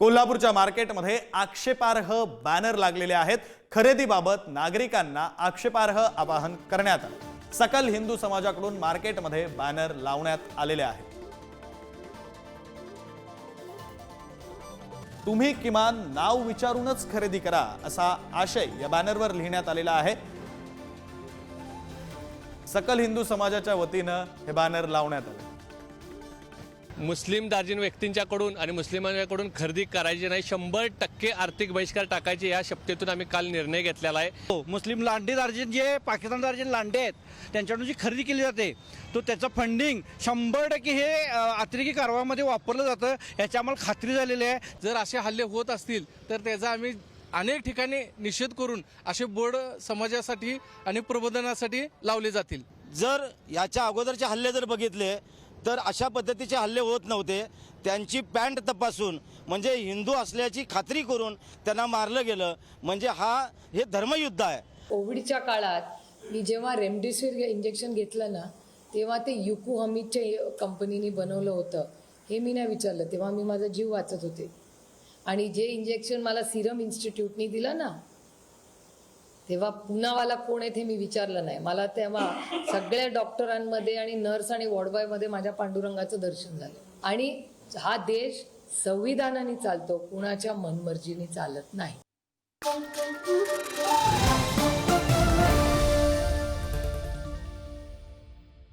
कोल्हापूरच्या मार्केटमध्ये आक्षेपार्ह बॅनर लागलेले आहेत। खरेदीबाबत नागरिकांना आक्षेपार्ह आवाहन करण्यात आले। सकल हिंदू समाजाकडून मार्केटमध्ये बॅनर लावण्यात आलेले आहेत। तुम्ही किमान नाव विचारूनच खरेदी करा असा आशय या बॅनरवर लिहिण्यात आलेला आहे। सकल हिंदू समाजाच्या वतीने हे बॅनर लावण्यात आले। मुस्लिम दार्जिन व्यक्तींच्याकडून आणि मुस्लिमांच्याकडून खरेदी करायची नाही, 100% आर्थिक बहिष्कार टाकायचे या शपथेतून आम्ही काल निर्णय घेतलेला आहे। मुस्लिम लांडे दार्जिन जे पाकिस्तान दार्जिन लांडे आहेत त्यांच्याकडून जी खरेदी केली जाते तो त्याचं फंडिंग 100% हे अतिरेकी कारवाईमध्ये वापरलं जातं याची आम्हाला खात्री झालेली आहे। जर असे हल्ले होत असतील तर त्याचा आम्ही अनेक ठिकाणी निषेध करून असे बोर्ड समाजासाठी आणि प्रबोधनासाठी लावले जातील। जर याच्या अगोदरचे हल्ले जर बघितले तर अशा पद्धतीचे हल्ले होत नव्हते। त्यांची पॅन्ट तपासून म्हणजे हिंदू असल्याची खात्री करून त्यांना मारलं गेलं, म्हणजे हे धर्मयुद्ध आहे। कोविडच्या काळात मी जेव्हा रेमडेसिवीर इंजेक्शन घेतलं ना तेव्हा ते युकू हमीदच्या कंपनीने बनवलं होतं हे मी नाही विचारलं, तेव्हा मी माझा जीव वाचत होते। आणि जे इंजेक्शन मला सिरम इन्स्टिट्यूटने दिलं ना तेव्हा पुनावाला कोण आहे ते मी विचारलं नाही। मला तेव्हा सगळ्या डॉक्टरांमध्ये आणि नर्स आणि वॉर्डबॉयमध्ये माझ्या पांडुरंगाचं दर्शन झालं। आणि हा देश संविधानाने चालतो, कुणाच्या मनमर्जीने चालत नाही।